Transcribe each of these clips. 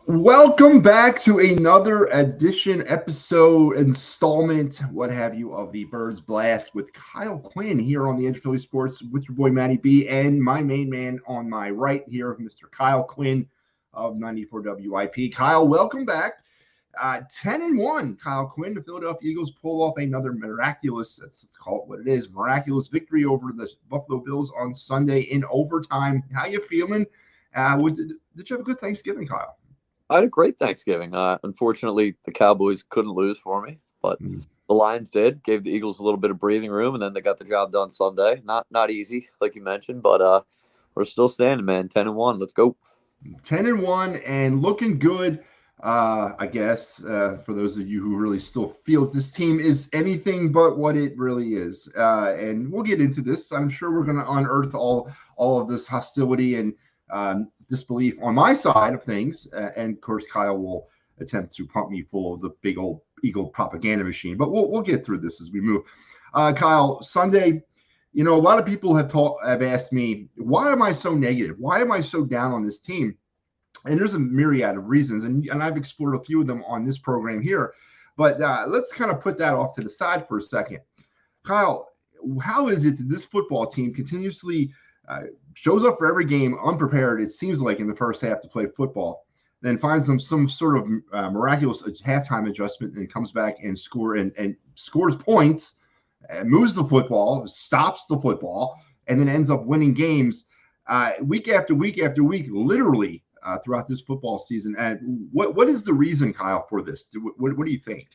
Welcome back to another edition, episode, installment, what have you, of the Birds Blast with Kyle Quinn here on the Edge of Philly Sports with your boy Matty B and my main man on my right here, Mr. Kyle Quinn of 94 WIP. Kyle, welcome back. 10-1, Kyle Quinn. The Philadelphia Eagles pull off another miraculous, let's call it what it is, miraculous victory over the Buffalo Bills on Sunday in overtime. How you feeling? Did you have a good Thanksgiving, Kyle? I had a great Thanksgiving. Unfortunately, the Cowboys couldn't lose for me, but the Lions did. Gave the Eagles a little bit of breathing room, and then they got the job done Sunday. Not easy, like you mentioned, but we're still standing, man. 10-1. Let's go. 10-1 and looking good. I guess for those of you who really still feel this team is anything but what it really is, and we'll get into this. I'm sure we're going to unearth all of this hostility and disbelief on my side of things, and of course Kyle will attempt to pump me full of the big old Eagle propaganda machine. But we'll get through this as we move. Kyle, Sunday. A lot of people have asked me, why am I so negative? Why am I so down on this team? And there's a myriad of reasons, and I've explored a few of them on this program here. But let's kind of put that off to the side for a second. Kyle, how is it that this football team continuously shows up for every game unprepared, it seems like, in the first half to play football, then finds them some sort of miraculous halftime adjustment and comes back and scores points, moves the football, stops the football, and then ends up winning games week after week after week, literally throughout this football season? And what is the reason, Kyle, for this? What do you think?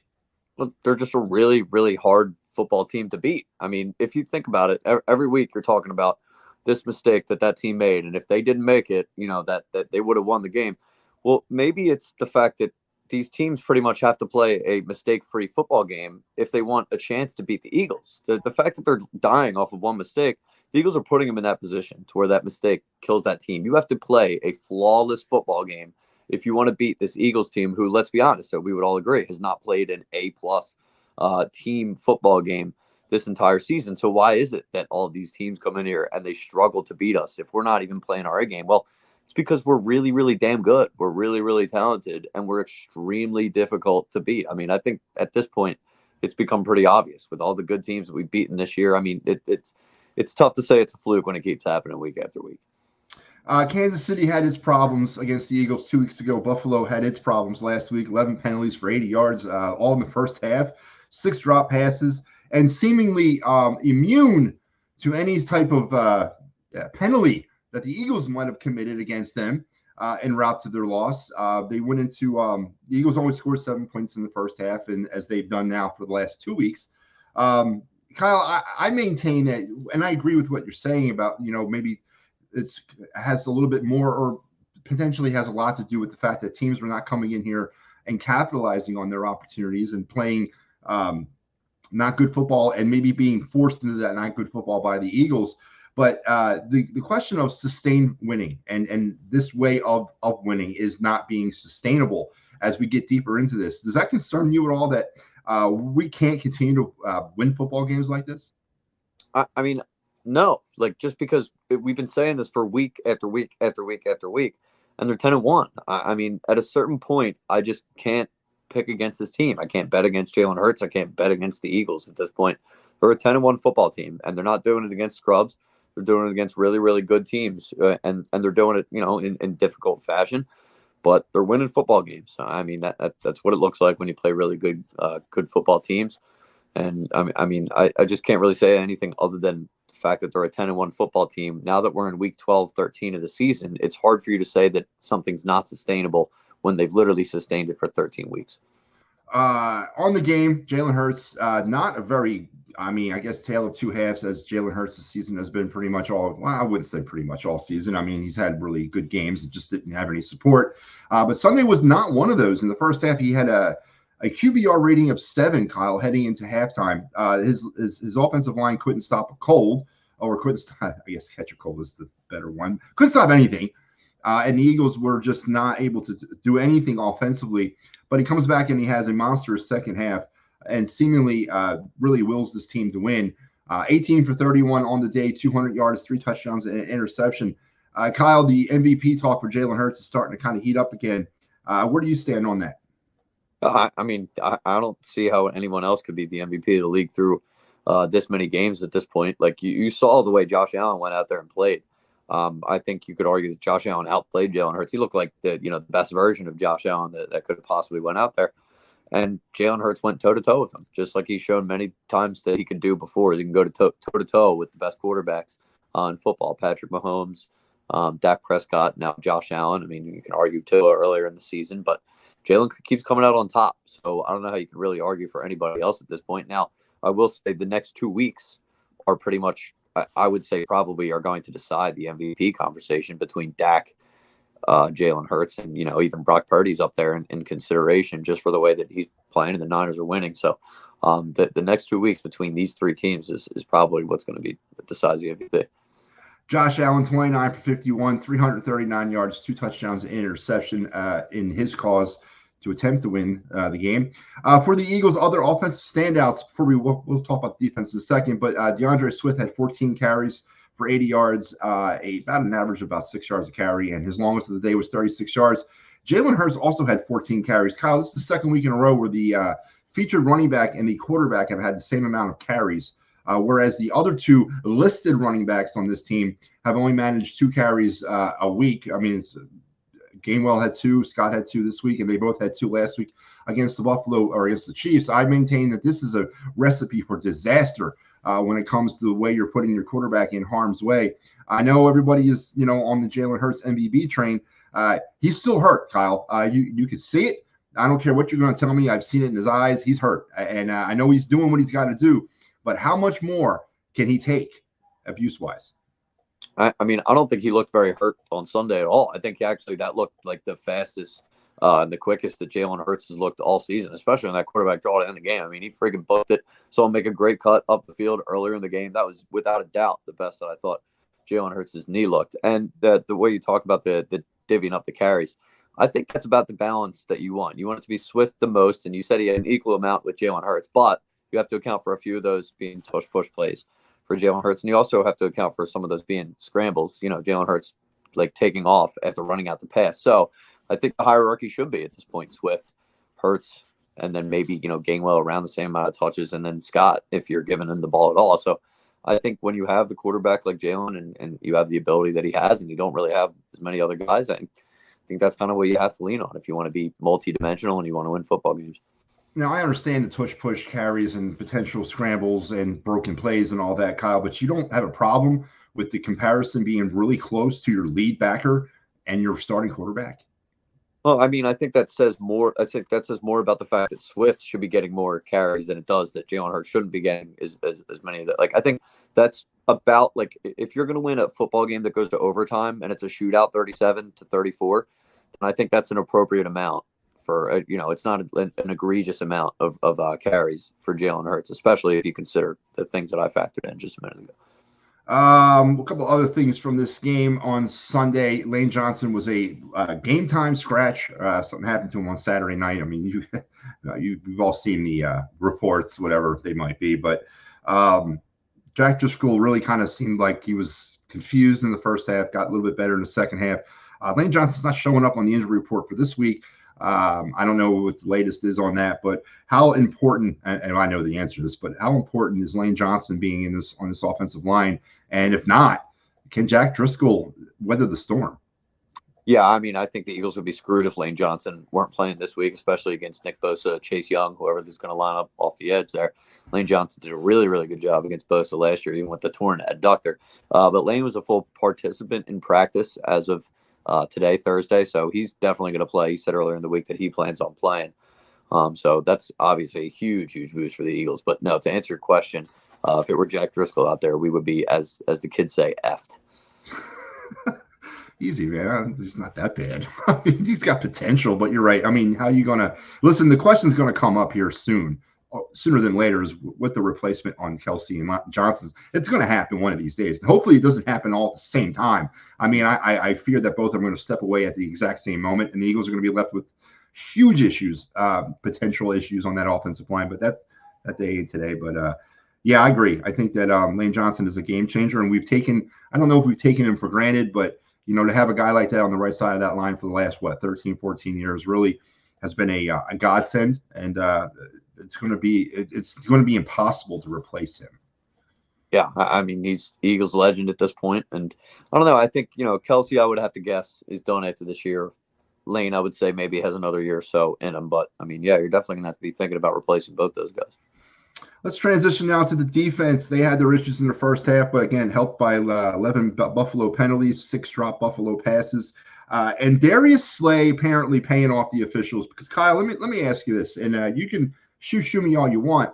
Well, they're just a really, really hard football team to beat. I mean, if you think about it, every week you're talking about this mistake that team made, and if they didn't make it, that they would have won the game. Well, maybe it's the fact that these teams pretty much have to play a mistake-free football game if they want a chance to beat the Eagles. The fact that they're dying off of one mistake, the Eagles are putting them in that position to where that mistake kills that team. You have to play a flawless football game if you want to beat this Eagles team who, let's be honest, so we would all agree, has not played an A-plus team football game this entire season. So why is it that all of these teams come in here and they struggle to beat us if we're not even playing our A game? Well, it's because we're really, really damn good. We're really, really talented, and we're extremely difficult to beat. I mean, I think at this point, it's become pretty obvious with all the good teams that we've beaten this year. I mean, it's tough to say it's a fluke when it keeps happening week after week. Kansas City had its problems against the Eagles 2 weeks ago. Buffalo had its problems last week. 11 penalties for 80 yards, all in the first half. 6 drop passes, and seemingly immune to any type of penalty that the Eagles might have committed against them en route to their loss. They went into the Eagles only scored 7 points in the first half, and as they've done now for the last 2 weeks. Kyle, I maintain that, and I agree with what you're saying about, maybe it has a little bit more, or potentially has a lot to do with the fact that teams were not coming in here and capitalizing on their opportunities and playing not good football, and maybe being forced into that not good football by the Eagles. But the question of sustained winning and this way of winning is not being sustainable as we get deeper into this. Does that concern you at all, that we can't continue to win football games like this? I mean, no. Like, just because we've been saying this for week after week after week after week, and they're 10-1. I mean, at a certain point, I just can't pick against this team. I can't bet against Jalen Hurts. I can't bet against the Eagles at this point. They're a 10-1 football team, and they're not doing it against scrubs. They're doing it against really, really good teams, and they're doing it, in difficult fashion. But they're winning football games. I mean, that's what it looks like when you play really good football teams. And I just can't really say anything other than the fact that they're a 10-1 football team. Now that we're in week 12, 13 of the season, it's hard for you to say that something's not sustainable when they've literally sustained it for 13 weeks. On the game, Jalen Hurts, not a very, I guess, tale of two halves, as Jalen Hurts' season has been pretty much all, well, I wouldn't say pretty much all season. I mean, he's had really good games. It just didn't have any support. But Sunday was not one of those. In the first half, he had a QBR rating of 7, Kyle, heading into halftime. His offensive line couldn't stop a cold, or couldn't stop, I guess catch a cold is the better one. Couldn't stop anything. And the Eagles were just not able to do anything offensively. But he comes back and he has a monstrous second half and seemingly really wills this team to win. 18 for 31 on the day, 200 yards, 3 touchdowns, and an interception. Kyle, the MVP talk for Jalen Hurts is starting to kind of heat up again. Where do you stand on that? I mean, I don't see how anyone else could be the MVP of the league through this many games at this point. Like you saw the way Josh Allen went out there and played. I think you could argue that Josh Allen outplayed Jalen Hurts. He looked like the best version of Josh Allen that could have possibly went out there. And Jalen Hurts went toe to toe with him, just like he's shown many times that he could do before. He can go toe to toe with the best quarterbacks in football: Patrick Mahomes, Dak Prescott, now Josh Allen. I mean, you can argue Tua earlier in the season, but Jalen keeps coming out on top. So I don't know how you can really argue for anybody else at this point. Now, I will say the next 2 weeks are pretty much, I would say, probably are going to decide the MVP conversation between Dak, Jalen Hurts, and even Brock Purdy's up there in consideration just for the way that he's playing and the Niners are winning. So the next 2 weeks between these three teams is probably what's going to be decides the MVP. Josh Allen, 29 for 51, 339 yards, 2 touchdowns, and interception in his cause to attempt to win the game. For the Eagles, other offensive standouts, before we'll talk about defense in a second, but DeAndre Swift had 14 carries for 80 yards, about an average of about 6 yards a carry, and his longest of the day was 36 yards. Jalen Hurts also had 14 carries. Kyle, this is the second week in a row where the featured running back and the quarterback have had the same amount of carries, whereas the other two listed running backs on this team have only managed 2 carries a week. I mean, Gainwell had 2, Scott had 2 this week, and they both had 2 last week against the Buffalo or against the Chiefs. I maintain that this is a recipe for disaster when it comes to the way you're putting your quarterback in harm's way. I know everybody is, on the Jalen Hurts MVP train. He's still hurt, Kyle. You can see it. I don't care what you're going to tell me. I've seen it in his eyes. He's hurt, and I know he's doing what he's got to do. But how much more can he take, abuse-wise? I mean, I don't think he looked very hurt on Sunday at all. I think actually that looked like the fastest and the quickest that Jalen Hurts has looked all season, especially when that quarterback draw to end the game. I mean, he freaking booked it. Saw him make a great cut up the field earlier in the game. That was without a doubt the best that I thought Jalen Hurts' knee looked. And the way you talk about the divvying up the carries, I think that's about the balance that you want. You want it to be Swift the most, and you said he had an equal amount with Jalen Hurts, but you have to account for a few of those being push plays for Jalen Hurts, and you also have to account for some of those being scrambles. Jalen Hurts like taking off after running out the pass. So I think the hierarchy should be at this point Swift, Hurts, and then maybe Gainwell around the same amount of touches, and then Scott if you're giving him the ball at all. So I think when you have the quarterback like Jalen and you have the ability that he has, and you don't really have as many other guys, I think that's kind of what you have to lean on if you want to be multi-dimensional and you want to win football games. Now, I understand the push carries and potential scrambles and broken plays and all that, Kyle, but you don't have a problem with the comparison being really close to your lead backer and your starting quarterback? Well, I mean, I think that says more. I think that says more about the fact that Swift should be getting more carries than it does that Jalen Hurts shouldn't be getting as many of that. Like, I think that's about like if you're going to win a football game that goes to overtime and it's a shootout 37-34, then I think that's an appropriate amount. For it's not an egregious amount of carries for Jalen Hurts, especially if you consider the things that I factored in just a minute ago. A couple other things from this game on Sunday. Lane Johnson was a game time scratch. Something happened to him on Saturday night. I mean, you've all seen the reports, whatever they might be. But Jack Driscoll really kind of seemed like he was confused in the first half, got a little bit better in the second half. Lane Johnson's not showing up on the injury report for this week. I don't know what the latest is on that, but how important, and I know the answer to this, but how important is Lane Johnson being on this offensive line? And if not, can Jack Driscoll weather the storm? Yeah, I mean, I think the Eagles would be screwed if Lane Johnson weren't playing this week, especially against Nick Bosa, Chase Young, whoever is going to line up off the edge there. Lane Johnson did a really, really good job against Bosa last year, even with the torn adductor. But Lane was a full participant in practice as of today, Thursday, so he's definitely going to play. He said earlier in the week that he plans on playing. So that's obviously a huge, huge boost for the Eagles. But no, to answer your question, if it were Jack Driscoll out there, we would be, as the kids say, effed. Easy, man. He's not that bad. I mean, he's got potential, but you're right. I mean, how are you going to – listen, the question's going to come up here soon, sooner than later, is what the replacement on Kelsey and Johnson's. It's going to happen one of these days. Hopefully it doesn't happen all at the same time. I mean, I fear that both of them are going to step away at the exact same moment, and the Eagles are going to be left with huge issues, potential issues on that offensive line, but that's that day ain't today. But yeah, I agree. I think that Lane Johnson is a game changer, and I don't know if we've taken him for granted, but To have a guy like that on the right side of that line for the last, 13, 14 years really has been a godsend. And it's going to be impossible to replace him. Yeah, I mean, he's Eagles legend at this point, and I don't know. I think Kelsey, I would have to guess, is done after this year. Lane, I would say maybe has another year or so in him, but I mean, yeah, you're definitely gonna have to be thinking about replacing both those guys. Let's transition now to the defense. They had their issues in the first half, but again, helped by 11 Buffalo penalties, 6 drop Buffalo passes, and Darius Slay apparently paying off the officials. Because Kyle, let me ask you this, and you can shoot me all you want,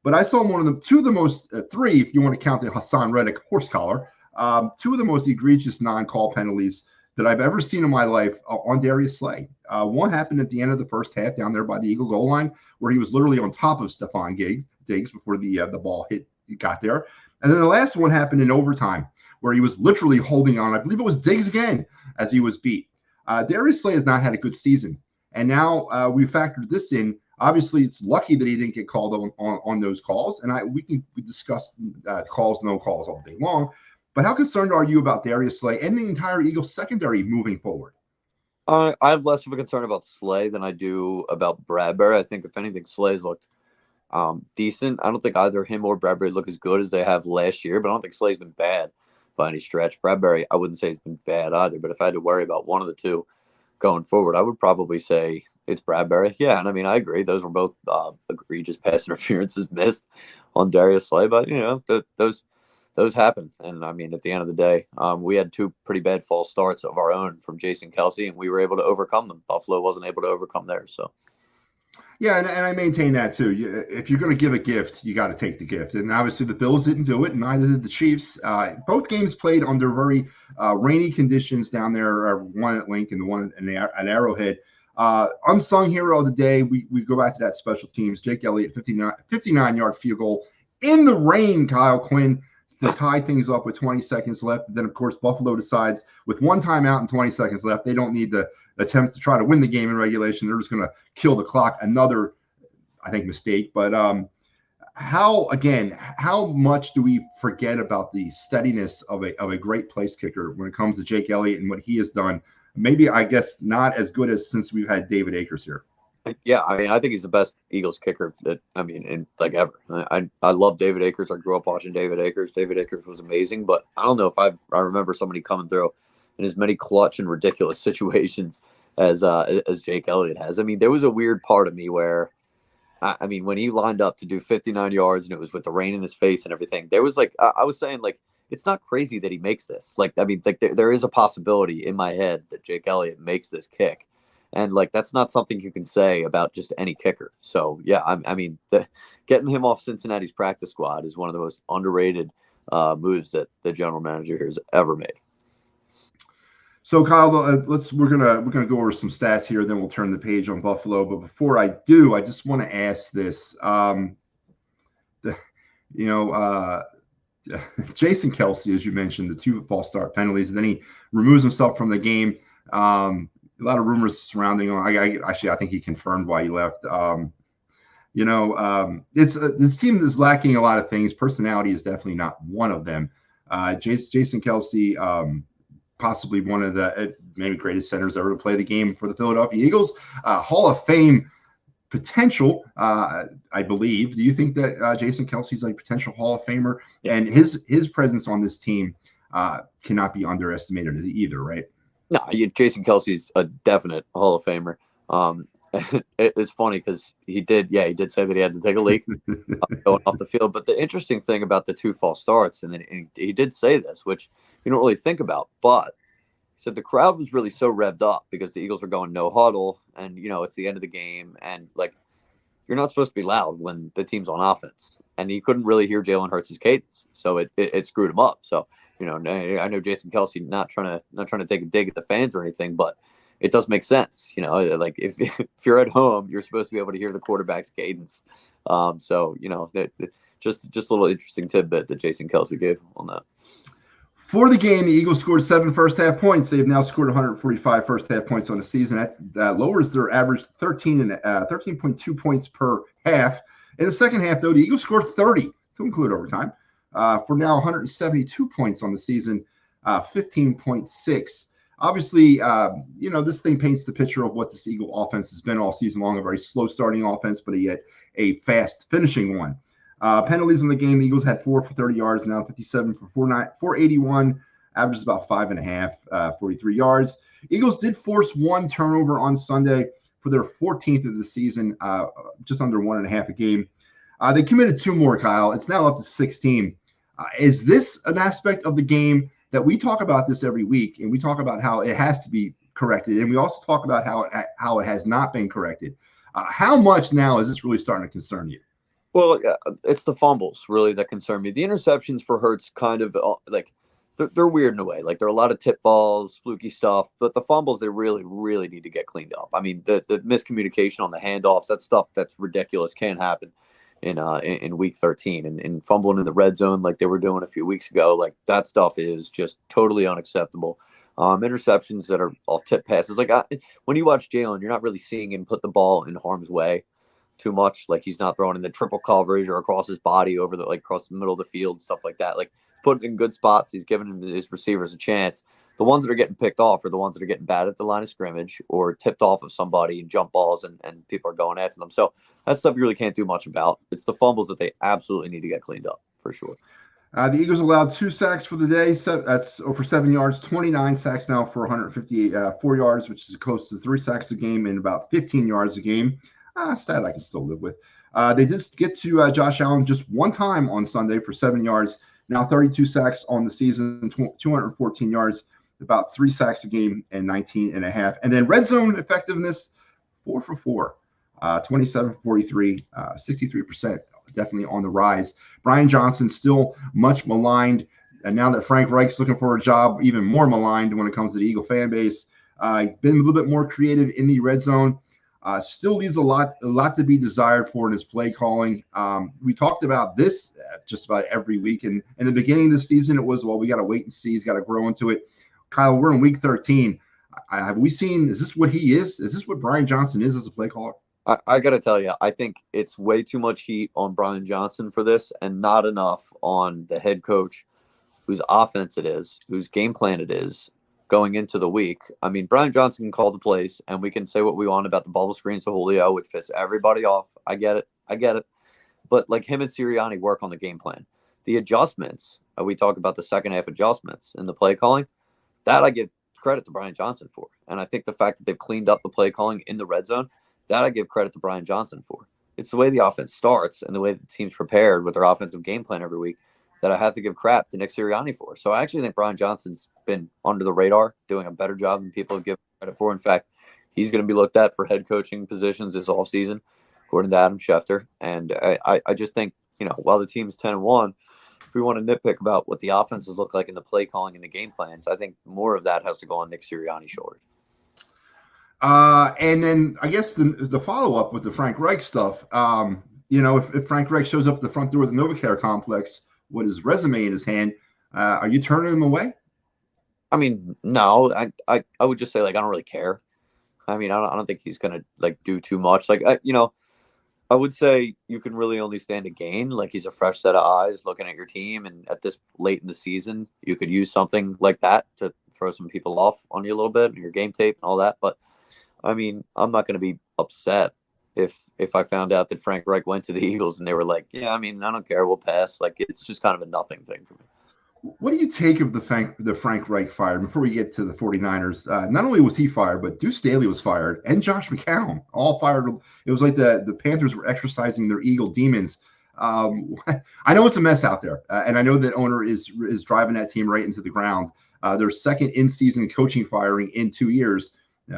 but I saw two of the most, 3, if you want to count the Hassan Reddick horse collar, 2 of the most egregious non-call penalties that I've ever seen in my life on Darius Slay. One happened at the end of the first half down there by the Eagle goal line, where he was literally on top of Stephon Diggs before the ball got there. And then the last one happened in overtime, where he was literally holding on. I believe it was Diggs again as he was beat. Darius Slay has not had a good season. And now we factored this in. Obviously, it's lucky that he didn't get called on those calls. And we discuss calls, no calls all day long. But how concerned are you about Darius Slay and the entire Eagles secondary moving forward? I have less of a concern about Slay than I do about Bradbury. I think, if anything, Slay's looked decent. I don't think either him or Bradbury look as good as they have last year, but I don't think Slay's been bad by any stretch. Bradbury, I wouldn't say he's been bad either, but if I had to worry about one of the two going forward, I would probably say it's Bradbury. Yeah, and I mean, I agree. Those were both egregious pass interferences missed on Darius Slay, but, those happen. And I mean, at the end of the day, we had 2 pretty bad false starts of our own from Jason Kelsey, and we were able to overcome them. Buffalo wasn't able to overcome theirs. So, yeah, and I maintain that too. If you're going to give a gift, you got to take the gift. And obviously, the Bills didn't do it, and neither did the Chiefs. Both games played under very rainy conditions down there. One at Link and the one at Arrowhead. Unsung hero of the day. We go back to that special teams. Jake Elliott, 59-yard field goal in the rain. Kyle Quinn to tie things up with 20 seconds left. And then, of course, Buffalo decides with 1 timeout and 20 seconds left, they don't need to attempt to try to win the game in regulation. They're just going to kill the clock. Another, I think, mistake. But how much do we forget about the steadiness of a great place kicker when it comes to Jake Elliott and what he has done? Maybe, I guess, not as good as since we've had David Akers here. Yeah, I mean, I think he's the best Eagles kicker ever. I love David Akers. I grew up watching David Akers. David Akers was amazing, but I don't know if I remember somebody coming through in as many clutch and ridiculous situations as Jake Elliott has. I mean, there was a weird part of me where, I mean, when he lined up to do 59 yards and it was with the rain in his face and everything, there was I was saying, it's not crazy that he makes this. There is a possibility in my head that Jake Elliott makes this kick. And that's not something you can say about just any kicker. So yeah, I mean, getting him off Cincinnati's practice squad is one of the most underrated moves that the general manager here has ever made. So Kyle, we're gonna go over some stats here, then we'll turn the page on Buffalo. But before I do, I just want to ask this. Jason Kelsey, as you mentioned, the 2 false start penalties, and then he removes himself from the game. A lot of rumors surrounding him. I think he confirmed why he left. This team is lacking a lot of things. Personality is definitely not one of them. Jason Kelsey, possibly one of the maybe greatest centers ever to play the game for the Philadelphia Eagles. Hall of Fame potential, I believe. Do you think that Jason Kelsey's a potential Hall of Famer? Yeah. And his presence on this team cannot be underestimated either, right? No, Jason Kelsey's a definite Hall of Famer. It's funny because he did say that he had to take a leak going off the field. But the interesting thing about the 2 false starts, and he did say this, which you don't really think about, but he said the crowd was really so revved up because the Eagles were going no huddle, and it's the end of the game, and you're not supposed to be loud when the team's on offense, and he couldn't really hear Jalen Hurts' cadence, so it screwed him up. So. I know Jason Kelsey not trying to take a dig at the fans or anything, but it does make sense. If you're at home, you're supposed to be able to hear the quarterback's cadence. Just a little interesting tidbit that Jason Kelsey gave on that. For the game, the Eagles scored 7 first-half points. They've now scored 145 first-half points on the season. That lowers their average 13.2 points per half. In the second half, though, the Eagles scored 30 to include overtime. For now 172 points on the season, 15.6 Obviously, this thing paints the picture of what this Eagle offense has been all season long, a very slow starting offense, but yet a fast finishing one. Penalties in the game, Eagles had 4 for 30 yards, now 57 for 481, averages about 5.5, 43 yards. Eagles did force one turnover on Sunday for their 14th of the season, just under 1.5 a game. They committed 2 more, Kyle. It's now up to 16. Is this an aspect of the game that we talk about this every week, and we talk about how it has to be corrected, and we also talk about how it has not been corrected? How much now is this really starting to concern you? Well, it's the fumbles really that concern me. The interceptions for Hurts kind of like they're weird in a way. Like there are a lot of tip balls, fluky stuff, but the fumbles they really, really need to get cleaned up. I mean, the miscommunication on the handoffs, that stuff that's ridiculous can't happen in week 13 and fumbling in the red zone like they were doing a few weeks ago. Like that stuff is just totally unacceptable. Interceptions that are off tip passes. Like when you watch Jalen, you're not really seeing him put the ball in harm's way too much. Like he's not throwing in the triple coverage or across his body over the across the middle of the field, stuff like that. Like putting in good spots. He's giving his receivers a chance. The ones that are getting picked off are the ones that are getting bad at the line of scrimmage or tipped off of somebody and jump balls and people are going after them. So that stuff you really can't do much about. It's the fumbles that they absolutely need to get cleaned up for sure. The Eagles allowed 2 sacks for the day. That's over 7 yards, 29 sacks now for 154 yards, which is close to 3 sacks a game and about 15 yards a game. Stat I can still live with. They did get to Josh Allen just one time on Sunday for 7 yards. Now 32 sacks on the season, 214 yards, about 3 sacks a game and 19.5. And then red zone effectiveness, 4 for 4, 27 for 43, 63%, definitely on the rise. Brian Johnson still much maligned. And now that Frank Reich's looking for a job, even more maligned when it comes to the Eagle fan base. Been a little bit more creative in the red zone. Still leaves a lot to be desired for in his play calling. We talked about this just about every week. And in the beginning of the season, it was, well, we got to wait and see. He's got to grow into it. Kyle, we're in week 13. Have we seen, is this what he is? Is this what Brian Johnson is as a play caller? I got to tell you, I think it's way too much heat on Brian Johnson for this and not enough on the head coach whose offense it is, whose game plan it is going into the week. I mean, Brian Johnson can call the plays, and we can say what we want about the bubble screens to Julio, which pisses everybody off. I get it. But like him and Sirianni work on the game plan. The adjustments, we talk about the second half adjustments in the play calling, that I give credit to Brian Johnson for. And I think the fact that they've cleaned up the play calling in the red zone, that I give credit to Brian Johnson for. It's the way the offense starts and the way the team's prepared with their offensive game plan every week that I have to give crap to Nick Sirianni for. So I actually think Brian Johnson's been under the radar, doing a better job than people give credit for. In fact, he's going to be looked at for head coaching positions this offseason, according to Adam Schefter. And I just think, while the team's 10-1, if we want to nitpick about what the offenses look like in the play calling and the game plans, I think more of that has to go on Nick Sirianni's shoulders. And then I guess the follow-up with the Frank Reich stuff, if Frank Reich shows up at the front door of the NovaCare complex with his resume in his hand, are you turning him away? I mean, no, I would just say, I don't really care. I mean, I don't think he's going to, do too much. I would say you can really only stand to gain. He's a fresh set of eyes looking at your team. And at this late in the season, you could use something like that to throw some people off on you a little bit, your game tape and all that. But I mean, I'm not going to be upset if I found out that Frank Reich went to the Eagles and they were like, yeah, I mean, I don't care. We'll pass. It's just kind of a nothing thing for me. What do you take of the Frank Reich fire? Before we get to the 49ers, not only was he fired, but Deuce Staley was fired and Josh McCown all fired. It was like the Panthers were exercising their Eagle demons. I know it's a mess out there, and I know that owner is driving that team right into the ground. Their second in-season coaching firing in 2 years.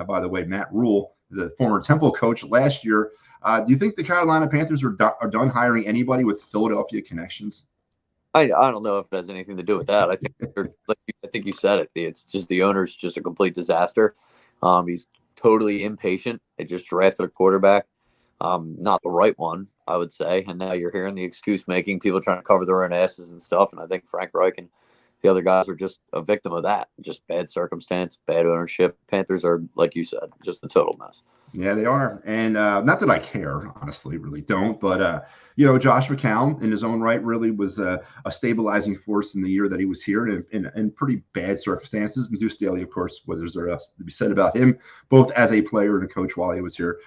By the way, Matt Rule, the former Temple coach last year. Do you think the Carolina Panthers are done hiring anybody with Philadelphia connections? I don't know if it has anything to do with that. I think I think you said it. It's just the owner's just a complete disaster. He's totally impatient. They just drafted a quarterback, not the right one, I would say. And now you're hearing the excuse making, people trying to cover their own asses and stuff. And I think Frank Reich and the other guys are just a victim of that. Just bad circumstance, bad ownership. Panthers are, like you said, just a total mess. Yeah, they are. And not that I care, honestly, really don't. But, Josh McCown in his own right really was a stabilizing force in the year that he was here in pretty bad circumstances. And Deuce Staley, of course, what is there else to be said about him, both as a player and a coach while he was here?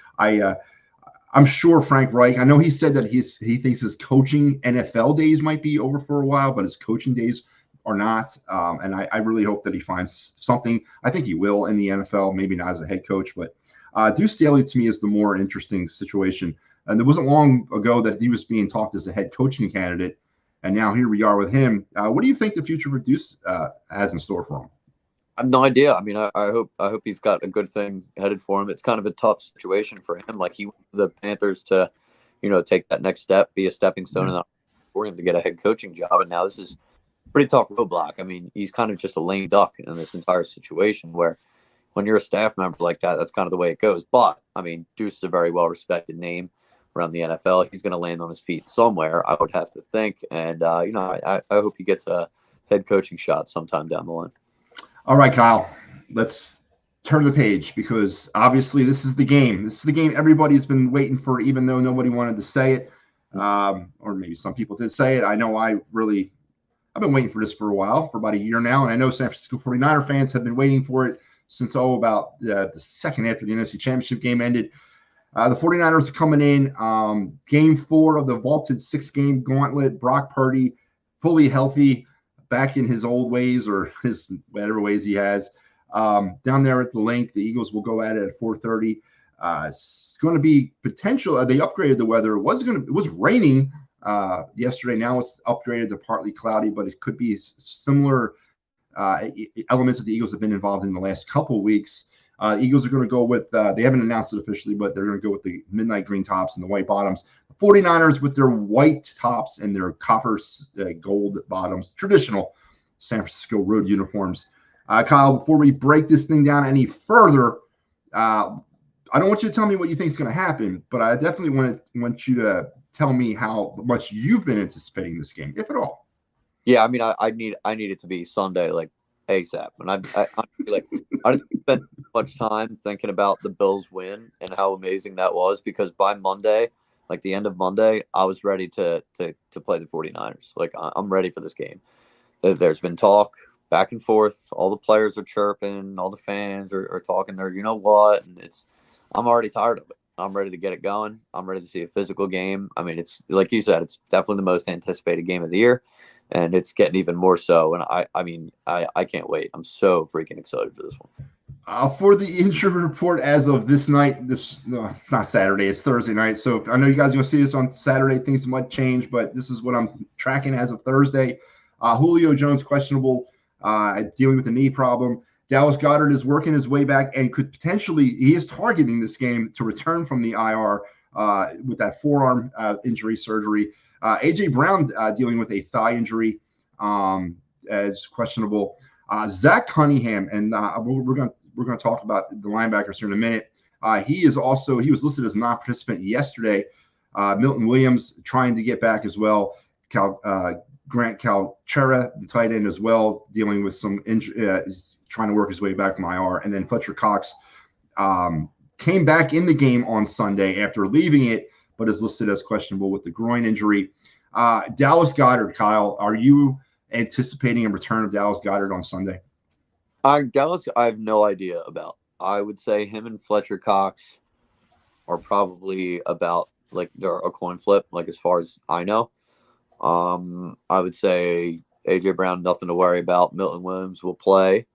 I'm sure Frank Reich, I know he said that he thinks his coaching NFL days might be over for a while, but his coaching days are not. And I really hope that he finds something. I think he will in the NFL, maybe not as a head coach, but Deuce Staley to me is the more interesting situation. And it wasn't long ago that he was being talked as a head coaching candidate, and now here we are with him. What do you think the future for Deuce has in store for him? I have no idea. I mean, I hope he's got a good thing headed for him. It's kind of a tough situation for him. Like he went to the Panthers to, take that next step, be a stepping stone for him to get a head coaching job, and now this is a pretty tough roadblock. I mean, he's kind of just a lame duck in this entire situation where when you're a staff member like that, that's kind of the way it goes. But, I mean, Deuce is a very well-respected name around the NFL. He's going to land on his feet somewhere, I would have to think. And, I hope he gets a head coaching shot sometime down the line. All right, Kyle, let's turn the page because obviously this is the game. This is the game everybody's been waiting for, even though nobody wanted to say it. Or maybe some people did say it. I know I've been waiting for this for a while, for about a year now. And I know San Francisco 49er fans have been waiting for it since, about the second after the NFC Championship game ended. The 49ers are coming in. Game 4 of the vaulted 6-game gauntlet. Brock Purdy, fully healthy, back in his old ways or his whatever ways he has. Down there at the link, the Eagles will go at it at 4:30. It's going to be potential. They upgraded the weather. It was raining yesterday. Now it's upgraded to partly cloudy, but it could be similar elements that the Eagles have been involved in the last couple of weeks. Eagles are going to go with, they haven't announced it officially, but they're going to go with the midnight green tops and the white bottoms. The 49ers with their white tops and their copper gold bottoms, traditional San Francisco road uniforms. Kyle, before we break this thing down any further, I don't want you to tell me what you think is going to happen, but I definitely want you to tell me how much you've been anticipating this game, if at all. Yeah, I mean, I need it to be Sunday, like ASAP. And I didn't spend much time thinking about the Bills win and how amazing that was, because by Monday, like the end of Monday, I was ready to play the 49ers. Like I'm ready for this game. There's been talk back and forth. All the players are chirping. All the fans are talking there. You know what? And I'm already tired of it. I'm ready to get it going. I'm ready to see a physical game. I mean, it's like you said, it's definitely the most anticipated game of the year, and it's getting even more so. And I can't wait. I'm so freaking excited for this one. For the injury report as of this night, it's not Saturday, it's Thursday night. So I know you guys are going to see this on Saturday. Things might change, but this is what I'm tracking as of Thursday. Julio Jones questionable, dealing with a knee problem. Dallas Goedert is working his way back and he is targeting this game to return from the IR with that forearm injury surgery. A.J. Brown dealing with a thigh injury as questionable. Zach Cunningham, and we're going to talk about the linebackers here in a minute. He was listed as a non-participant yesterday. Milton Williams trying to get back as well. Grant Calchera, the tight end as well, dealing with some injury, trying to work his way back from IR. And then Fletcher Cox came back in the game on Sunday after leaving it, but is listed as questionable with the groin injury. Dallas Goedert, Kyle, are you anticipating a return of Dallas Goedert on Sunday? Dallas, I have no idea about. I would say him and Fletcher Cox are probably about, like, they're a coin flip, like, as far as I know. I would say A.J. Brown, nothing to worry about. Milton Williams will play.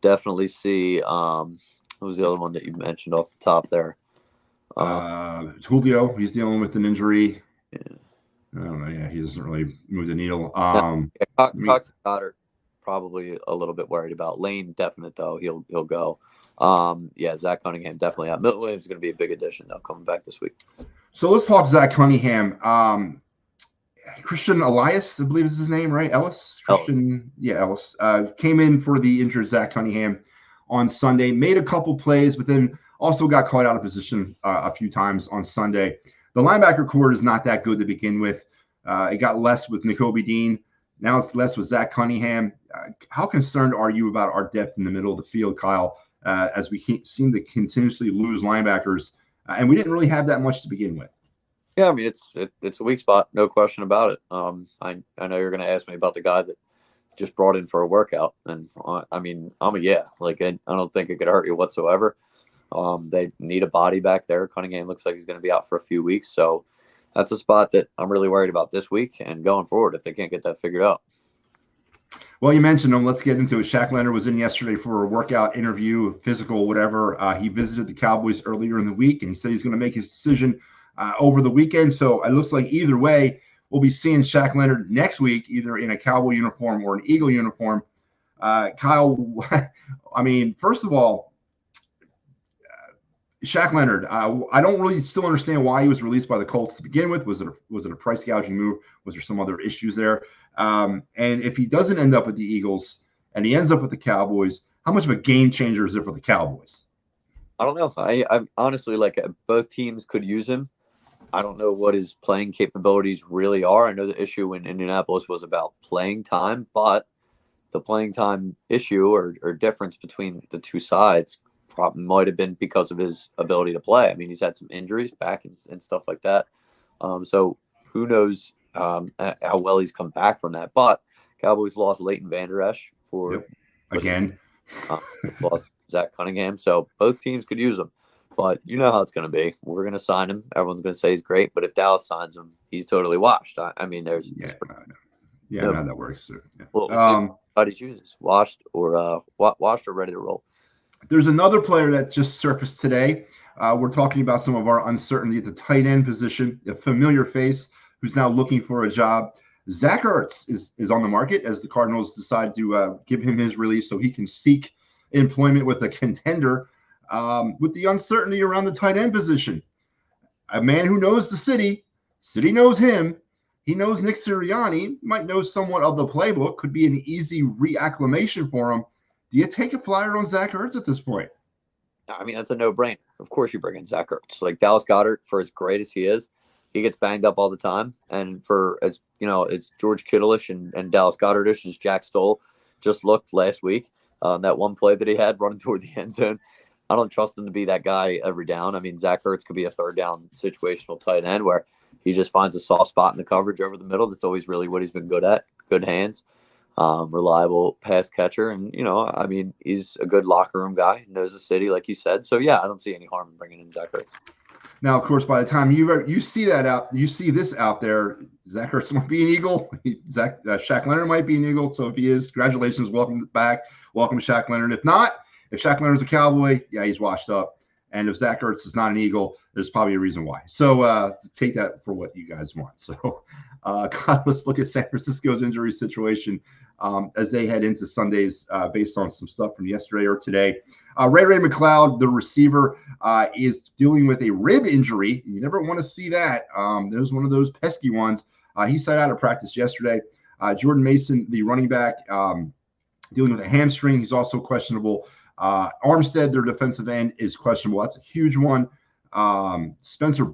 Definitely see, who was the other one that you mentioned off the top there? Julio, he's dealing with an injury. Yeah. I don't know. Yeah, he doesn't really move the needle. Cox and Goddard, probably a little bit worried about. Lane, definite though. He'll go. Zach Cunningham definitely out. Milton Williams is going to be a big addition though, coming back this week. So let's talk Zach Cunningham. Christian Elias, I believe is his name, right? Ellis? Ellis. Came in for the injured Zach Cunningham on Sunday, made a couple plays, but then also got caught out of position a few times on Sunday. The linebacker core is not that good to begin with. It got less with Nakobe Dean. Now it's less with Zach Cunningham. How concerned are you about our depth in the middle of the field, Kyle? as we seem to continuously lose linebackers, and we didn't really have that much to begin with. Yeah, I mean it's a weak spot, no question about it. I know you're going to ask me about the guy that just brought in for a workout, and I mean I'm a yeah. Like I don't think it could hurt you whatsoever. They need a body back there. Cunningham looks like he's going to be out for a few weeks, so that's a spot that I'm really worried about this week and going forward if they can't get that figured out. Well, you mentioned him. Let's get into it. Shaq Leonard was in yesterday for a workout interview, physical, whatever. He visited the Cowboys earlier in the week, and he said he's going to make his decision over the weekend. So it looks like either way, we'll be seeing Shaq Leonard next week, either in a Cowboy uniform or an Eagle uniform. Kyle, I mean, first of all, Shaq Leonard, I don't really still understand why he was released by the Colts to begin with. Was it a price gouging move? Was there some other issues there? And if he doesn't end up with the Eagles and he ends up with the Cowboys, how much of a game changer is it for the Cowboys? I don't know. I honestly both teams could use him. I don't know what his playing capabilities really are. I know the issue in Indianapolis was about playing time, but the playing time issue or difference between the two sides probably might have been because of his ability to play. I mean, he's had some injuries back and stuff like that. So who knows how well he's come back from that. But Cowboys lost Leighton Vander Esch for again. Lost Zach Cunningham. So both teams could use him. But you know how it's going to be. We're going to sign him. Everyone's going to say he's great. But if Dallas signs him, he's totally washed. I mean, there's no, that works. So, yeah. We'll see how he chooses, washed or ready to roll. There's another player that just surfaced today. We're talking about some of our uncertainty at the tight end position. A familiar face who's now looking for a job. Zach Ertz is on the market as the Cardinals decide to give him his release so he can seek employment with a contender. With the uncertainty around the tight end position, a man who knows the city knows him. He knows Nick Sirianni, might know somewhat of the playbook, could be an easy reacclimation for him. Do you take a flyer on Zach Ertz at this point? I mean, that's a no-brainer. Of course you bring in Zach Ertz. Like Dallas Goedert, for as great as he is, he gets banged up all the time. And for as George Kittle-ish and Dallas Goedert-ish as Jack Stoll just looked last week, that one play that he had running toward the end zone, I don't trust him to be that guy every down. I mean, Zach Ertz could be a third down situational tight end where he just finds a soft spot in the coverage over the middle. That's always really what he's been good at. Good hands, reliable pass catcher. And, I mean, he's a good locker room guy, knows the city, like you said. So, yeah, I don't see any harm in bringing in Zach Ertz. Now, of course, by the time you see this out there, Zach Ertz might be an Eagle. Shaq Leonard might be an Eagle. So if he is, congratulations, welcome back. Welcome to Shaq Leonard. If not, if Shaq Leonard's a Cowboy, yeah, he's washed up. And if Zach Ertz is not an Eagle, there's probably a reason why. So take that for what you guys want. So let's look at San Francisco's injury situation as they head into Sundays based on some stuff from yesterday or today. Ray McLeod, the receiver, is dealing with a rib injury. You never want to see that. There's one of those pesky ones. He sat out of practice yesterday. Jordan Mason, the running back, dealing with a hamstring. He's also questionable. Armstead, their defensive end, is questionable. That's a huge one. Spencer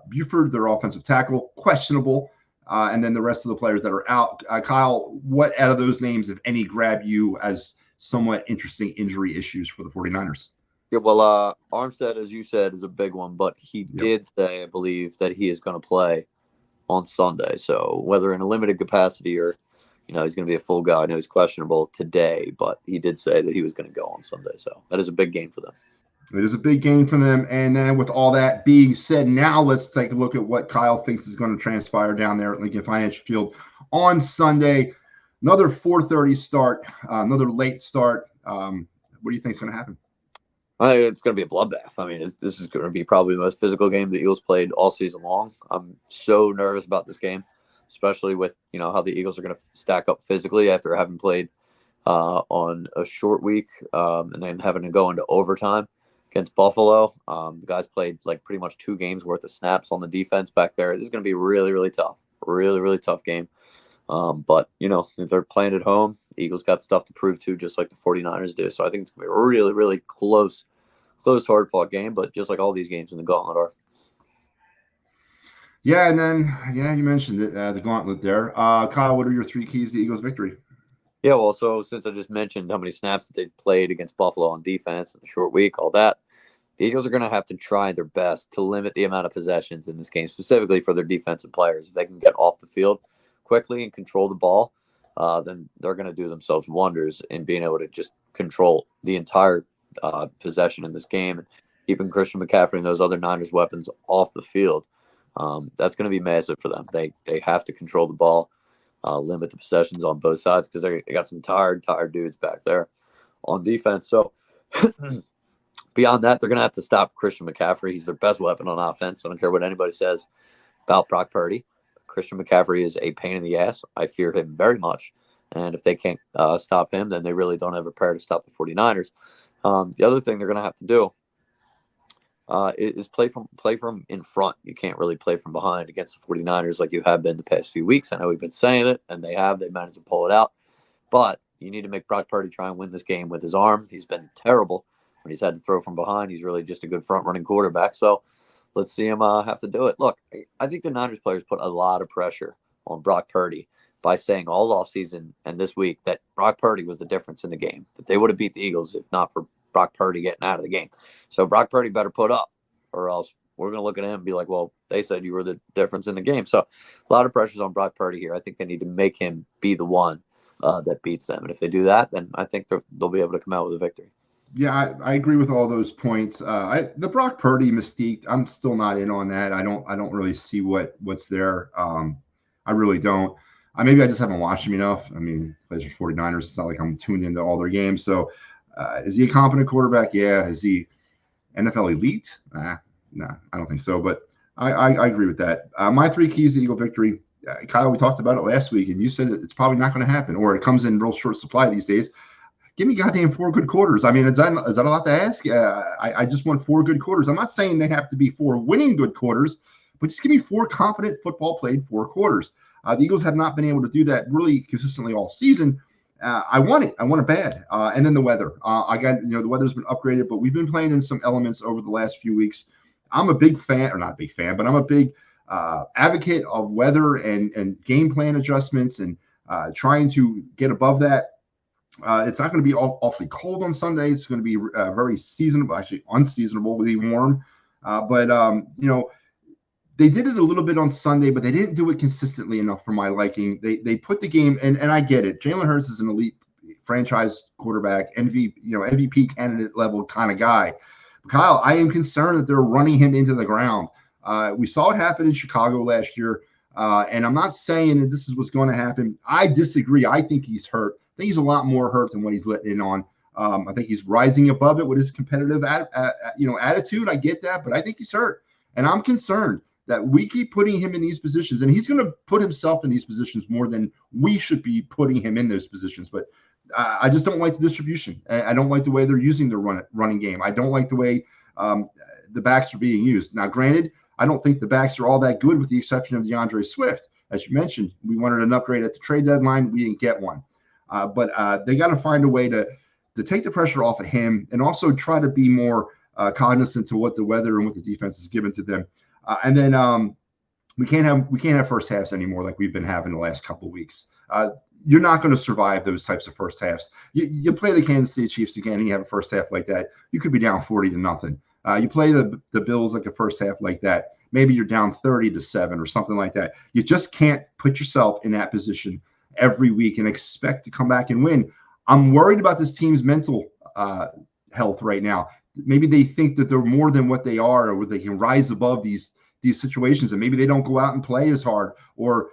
Buford, their offensive tackle, questionable. And then the rest of the players that are out. Kyle, what out of those names, if any, grab you as somewhat interesting injury issues for the 49ers? Yeah, well, Armstead, as you said, is a big one, but he did say, I believe, that he is going to play on Sunday. So whether in a limited capacity or he's going to be a full guy. I know he's questionable today, but he did say that he was going to go on Sunday. So that is a big game for them. It is a big game for them. And then with all that being said, now let's take a look at what Kyle thinks is going to transpire down there at Lincoln Financial Field on Sunday. Another 4:30 start, another late start. What do you think is going to happen? I think it's going to be a bloodbath. I mean, this is going to be probably the most physical game the Eagles played all season long. I'm so nervous about this game, especially with how the Eagles are going to stack up physically after having played on a short week and then having to go into overtime against Buffalo. The guys played like pretty much 2 games worth of snaps on the defense back there. This is going to be really, really tough. Really, really tough game. But, if they're playing at home, the Eagles got stuff to prove to, just like the 49ers do. So I think it's going to be a really, really close, hard-fought game, but just like all these games in the gauntlet are. Yeah, and then, you mentioned it, the gauntlet there. Kyle, what are your 3 keys to Eagles' victory? Yeah, well, so since I just mentioned how many snaps that they played against Buffalo on defense in a short week, all that, the Eagles are going to have to try their best to limit the amount of possessions in this game, specifically for their defensive players. If they can get off the field quickly and control the ball, then they're going to do themselves wonders in being able to just control the entire possession in this game and keeping Christian McCaffrey and those other Niners weapons off the field. That's going to be massive for them. They have to control the ball, limit the possessions on both sides because they got some tired dudes back there on defense. So beyond that, they're going to have to stop Christian McCaffrey. He's their best weapon on offense. I don't care what anybody says about Brock Purdy. Christian McCaffrey is a pain in the ass. I fear him very much. And if they can't stop him, then they really don't have a prayer to stop the 49ers. The other thing they're going to have to do is play from in front. You can't really play from behind against the 49ers like you have been the past few weeks. I know we've been saying it, and they managed to pull it out. But you need to make Brock Purdy try and win this game with his arm. He's been terrible when he's had to throw from behind. He's really just a good front-running quarterback. So let's see him have to do it. Look, I think the Niners players put a lot of pressure on Brock Purdy by saying all offseason and this week that Brock Purdy was the difference in the game, that they would have beat the Eagles if not for Brock Purdy getting out of the game. So Brock Purdy better put up, or else we're going to look at him and be like, well, they said you were the difference in the game. So a lot of pressures on Brock Purdy here. I think they need to make him be the one that beats them. And if they do that, then I think they'll be able to come out with a victory. Yeah, I agree with all those points. The Brock Purdy mystique, I'm still not in on that. I don't really see what's there. I really don't. Maybe I just haven't watched him enough. I mean, he plays for 49ers. It's not like I'm tuned into all their games. So is he a competent quarterback? Yeah. Is he NFL elite? No, I don't think so. But I agree with that. My three keys to Eagle victory, Kyle, we talked about it last week, and you said that it's probably not going to happen, or it comes in real short supply these days. Give me goddamn 4 good quarters. I mean, is that a lot to ask? I just want 4 good quarters. I'm not saying they have to be 4 winning good quarters, but just give me 4 competent football played 4 quarters. The Eagles have not been able to do that really consistently all season. I want it. I want it bad. And then the weather. The weather's been upgraded, but we've been playing in some elements over the last few weeks. I'm a big fan, or not a big fan, but I'm a big advocate of weather and game plan adjustments and trying to get above that. It's not going to be awfully cold on Sunday. It's going to be very seasonable, actually unseasonably warm. They did it a little bit on Sunday, but they didn't do it consistently enough for my liking. They put the game, and I get it. Jalen Hurts is an elite franchise quarterback, MVP candidate level kind of guy. Kyle, I am concerned that they're running him into the ground. We saw it happen in Chicago last year, and I'm not saying that this is what's going to happen. I disagree. I think he's hurt. I think he's a lot more hurt than what he's letting in on. I think he's rising above it with his competitive attitude. I get that, but I think he's hurt, and I'm concerned that we keep putting him in these positions, and he's going to put himself in these positions more than we should be putting him in those positions. But I just don't like the distribution. I don't like the way they're using their running game. I don't like the way the backs are being used. Now, granted, I don't think the backs are all that good with the exception of DeAndre Swift. As you mentioned, we wanted an upgrade at the trade deadline. We didn't get one. But they got to find a way to take the pressure off of him and also try to be more cognizant to what the weather and what the defense is given to them. And then we can't have first halves anymore like we've been having the last couple of weeks. You're not going to survive those types of first halves. You play the Kansas City Chiefs again, and you have a first half like that. You could be down 40-0. You play the Bills like a first half like that. Maybe you're down 30-7 or something like that. You just can't put yourself in that position every week and expect to come back and win. I'm worried about this team's mental health right now. Maybe they think that they're more than what they are, or they can rise above these situations, and maybe they don't go out and play as hard or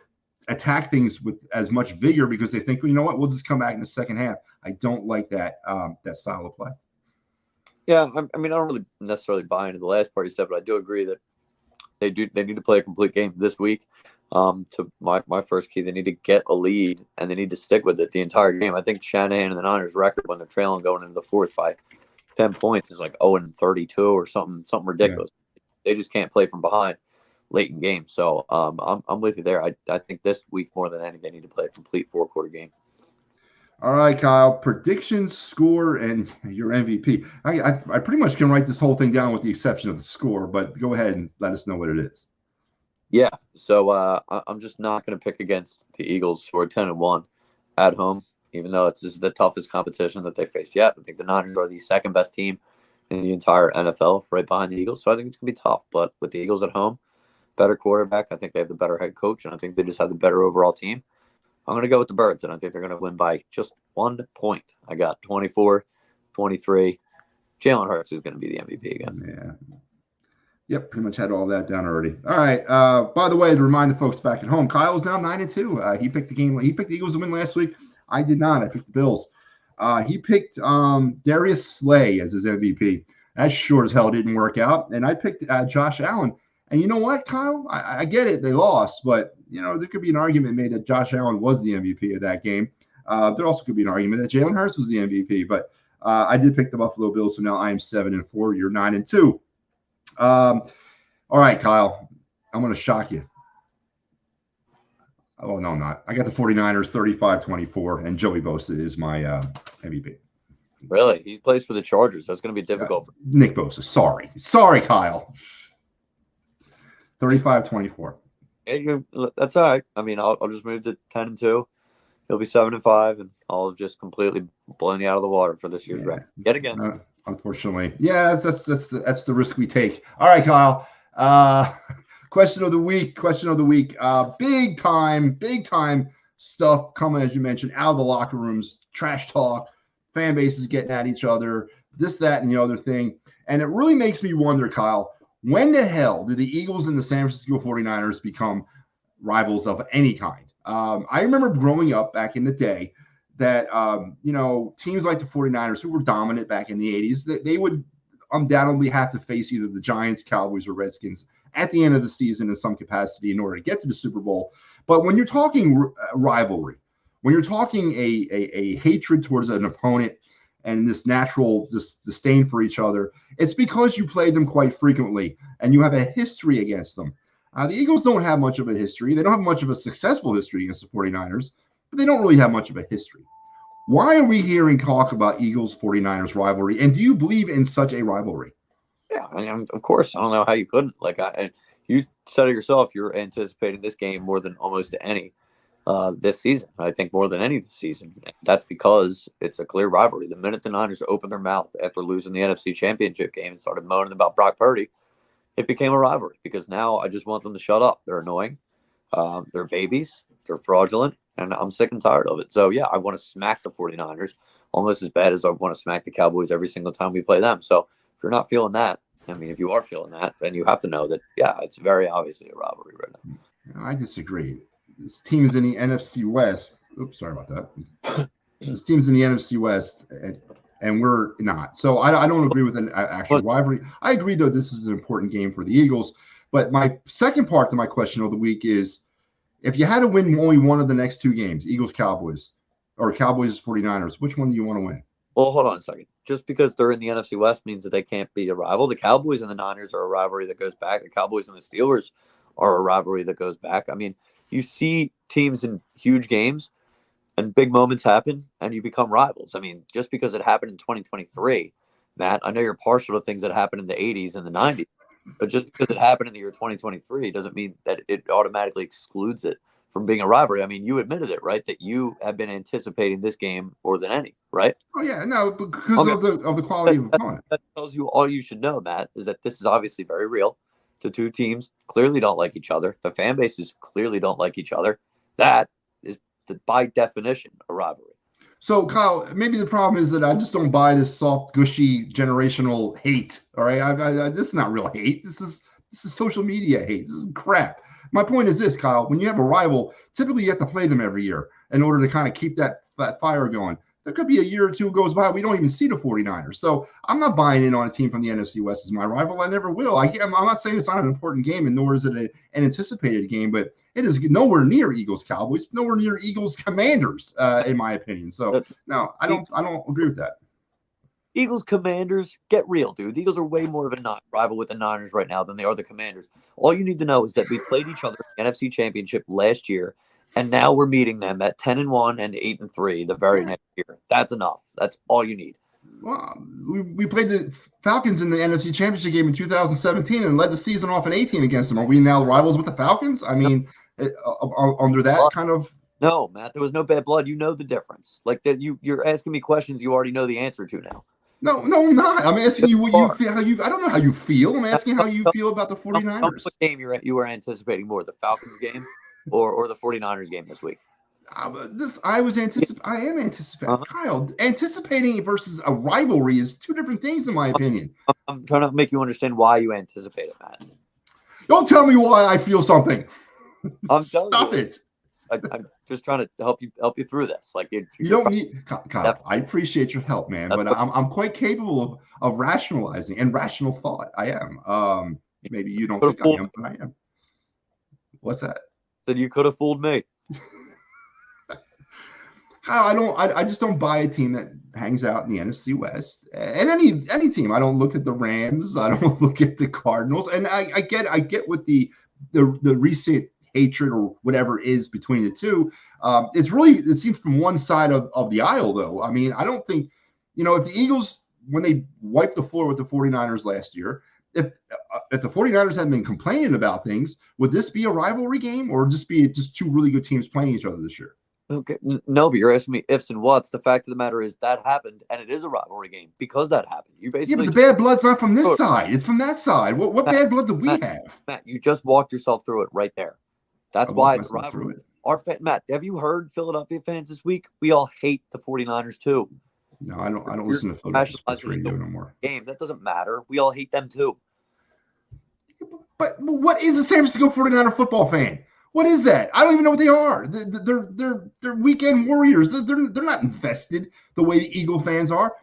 attack things with as much vigor because they think, well, you know what, we'll just come back in the second half. I don't like that style of play. Yeah, I mean, I don't really necessarily buy into the last part you said, but I do agree that they need to play a complete game this week. To my first key, they need to get a lead and they need to stick with it the entire game. I think Shanahan and the Niners record when they're trailing going into the fourth by 10 points is like 0-32 or something ridiculous. Yeah. They just can't play from behind late in games. So I'm with you there. I think this week more than anything, they need to play a complete 4-quarter game. All right, Kyle, predictions, score, and your MVP. I pretty much can write this whole thing down with the exception of the score, but go ahead and let us know what it is. Yeah, so I'm just not going to pick against the Eagles, who are 10-1 at home. even though this is the toughest competition that they faced yet. I think the Niners are the second best team in the entire NFL, right behind the Eagles. So I think it's going to be tough. But with the Eagles at home, better quarterback, I think they have the better head coach, and I think they just have the better overall team. I'm going to go with the Birds, and I think they're going to win by just 1 point. I got 24-23. Jalen Hurts is going to be the MVP again. Yeah. Yep, pretty much had all that down already. All right. By the way, to remind the folks back at home, Kyle's now 9-2. He picked the game. He picked the Eagles to win last week. I did not. I picked the Bills. He picked Darius Slay as his MVP. That sure as hell didn't work out. And I picked Josh Allen. And you know what, Kyle? I get it. They lost. But, there could be an argument made that Josh Allen was the MVP of that game. There also could be an argument that Jalen Hurts was the MVP. But I did pick the Buffalo Bills. So now I am 7-4. You're 9-2. All right, Kyle. I'm going to shock you. Oh, no, I'm not. I got the 49ers 35-24, and Joey Bosa is my MVP. Really? He plays for the Chargers. That's going to be difficult. Nick Bosa. Sorry, Kyle. 35-24. That's all right. I mean, I'll just move to 10-2. He'll be 7-5, and I'll have just completely blown you out of the water for this year's record. Yet again. Unfortunately. Yeah, that's the risk we take. All right, Kyle. Question of the week. Big time stuff coming, as you mentioned, out of the locker rooms, trash talk, fan bases getting at each other, this, that, and the other thing. And it really makes me wonder, Kyle, when the hell did the Eagles and the San Francisco 49ers become rivals of any kind? I remember growing up back in the day that, teams like the 49ers, who were dominant back in the 80s, they would undoubtedly have to face either the Giants, Cowboys, or Redskins at the end of the season in some capacity in order to get to the Super Bowl. But when you're talking rivalry, when you're talking a hatred towards an opponent and this natural disdain for each other, it's because you played them quite frequently and you have a history against them. The Eagles don't have much of a history. They don't have much of a successful history against the 49ers, but they don't really have much of a history. Why are we hearing talk about Eagles-49ers rivalry, and do you believe in such a rivalry? Yeah, I mean, of course. I don't know how you couldn't. You said it yourself. You're anticipating this game more than almost any this season. I think more than any this season. That's because it's a clear rivalry. The minute the Niners opened their mouth after losing the NFC Championship game and started moaning about Brock Purdy, it became a rivalry because now I just want them to shut up. They're annoying. They're babies. They're fraudulent. And I'm sick and tired of it. So, yeah, I want to smack the 49ers almost as bad as I want to smack the Cowboys every single time we play them. So if you're not feeling that, I mean, if you are feeling that, then you have to know that, yeah, it's very obviously a rivalry right now. I disagree. This team is in the NFC West. Oops, sorry about that. This team's in the NFC West, and we're not. So I don't agree with an actual rivalry. I agree, though, this is an important game for the Eagles. But my second part to my question of the week is, if you had to win only one of the next two games, Eagles-Cowboys or Cowboys-49ers, which one do you want to win? Well, hold on a second. Just because they're in the NFC West means that they can't be a rival. The Cowboys and the Niners are a rivalry that goes back. The Cowboys and the Steelers are a rivalry that goes back. I mean, you see teams in huge games and big moments happen and you become rivals. I mean, just because it happened in 2023, Matt, I know you're partial to things that happened in the 80s and the 90s. But just because it happened in the year 2023 doesn't mean that it automatically excludes it from being a rivalry. I mean, you admitted it, right? That you have been anticipating this game more than any, right? Oh, yeah. No, because of the quality of opponent. That tells you all you should know, Matt, is that this is obviously very real. The two teams clearly don't like each other. The fan bases clearly don't like each other. That is, by definition, a rivalry. So, Kyle, maybe the problem is that I just don't buy this soft, gushy, generational hate. All right, this is not real hate. This is social media hate. This is crap. My point is this, Kyle. When you have a rival, typically you have to play them every year in order to kind of keep that fire going. There could be a year or two goes by we don't even see the 49ers. So I'm not buying in on a team from the NFC West as my rival. I never will. I'm not saying it's not an important game, and nor is it an anticipated game, but it is nowhere near Eagles-Cowboys, nowhere near Eagles-Commanders, in my opinion. So no, I don't agree with that. Eagles-Commanders, get real, dude. The Eagles are way more of a rival with the Niners right now than they are the Commanders. All you need to know is that we played each other in the NFC Championship last year, and now we're meeting them at 10-1 and 8-3 the very next year. That's enough. That's all you need. Well, we played the Falcons in the NFC Championship game in 2017 and led the season off in 18 against them. Are we now rivals with the Falcons? I mean, under that kind of No, Matt, there was no bad blood. You know the difference. Like that, you're asking me questions you already know the answer to now. No, no, I'm not. I'm asking Yes, you what you you are. feel, how you, I don't know how you feel. I'm Now, asking how you feel about the tell me what 49ers. game you were anticipating more, the Falcons game or the 49ers game this week. I am anticipating, Uh-huh. Kyle, anticipating versus a rivalry is two different things, in my opinion. I'm trying to make you understand why you anticipate it, Matt. Don't tell me why I feel something. I'm telling Stop you, it. I'm just trying to help you through this. Like You you're don't trying. need, Kyle. Def- I appreciate your help, man, that's but what I'm quite capable of rationalizing and rational thought. I am. Maybe you don't could have think I fooled am, me. but I am. What's that? Said you could have fooled me. Kyle, I just don't buy a team that hangs out in the NFC West. And any team. I don't look at the Rams. I don't look at the Cardinals. And I get what the recent hatred or whatever is between the two. It seems from one side of the aisle, though. I mean, I don't think, if the Eagles, when they wiped the floor with the 49ers last year, if the 49ers hadn't been complaining about things, would this be a rivalry game or just two really good teams playing each other this year? Okay, no, but you're asking me ifs and whats. The fact of the matter is that happened, and it is a rivalry game because that happened. You Yeah, but basically the just bad blood's not from this oh, side. It's from that side. What Matt, bad blood do we Matt, have? Matt, you just walked yourself through it right there. I That's walked why it's a myself through rivalry. it. Matt, have you heard Philadelphia fans this week? We all hate the 49ers too. No, I don't. I don't You're listen to Philadelphia sports rationalizing radio the no more. game. That doesn't matter. We all hate them too. But what is a San Francisco 49er football fan? What is that? I don't even know what they are. They're weekend warriors. They're not invested the way the Eagle fans are.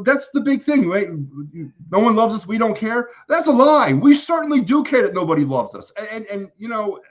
That's the big thing, right? No one loves us. We don't care. That's a lie. We certainly do care that nobody loves us, and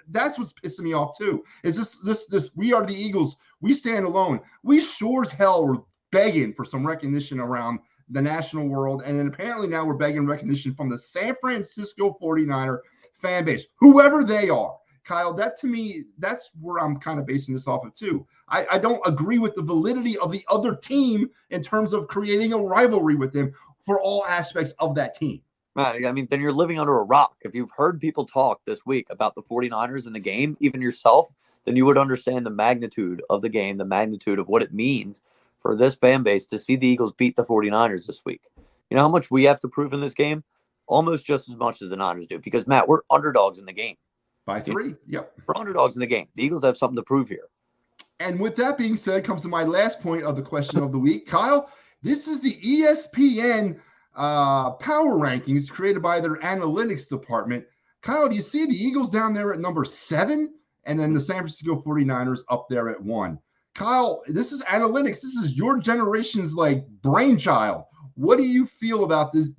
that's what's pissing me off too. Is this? We are the Eagles. We stand alone. We sure as hell were begging for some recognition around the national world. And then apparently now we're begging recognition from the San Francisco 49er fan base, whoever they are. Kyle, that to me, that's where I'm kind of basing this off of too. I don't agree with the validity of the other team in terms of creating a rivalry with them for all aspects of that team. I mean, then you're living under a rock. If you've heard people talk this week about the 49ers in the game, even yourself, then you would understand the magnitude of the game, the magnitude of what it means for this fan base to see the Eagles beat the 49ers this week. You know how much we have to prove in this game? Almost just as much as the Niners do. Because, Matt, we're underdogs in the game. By 3, yep. We're underdogs in the game. The Eagles have something to prove here. And with that being said, comes to my last point of the question of the week. Kyle, this is the ESPN power rankings created by their analytics department. Kyle, do you see the Eagles down there at number 7 and then the San Francisco 49ers up there at 1? Kyle, this is analytics. This is your generation's like brainchild. What do you feel about this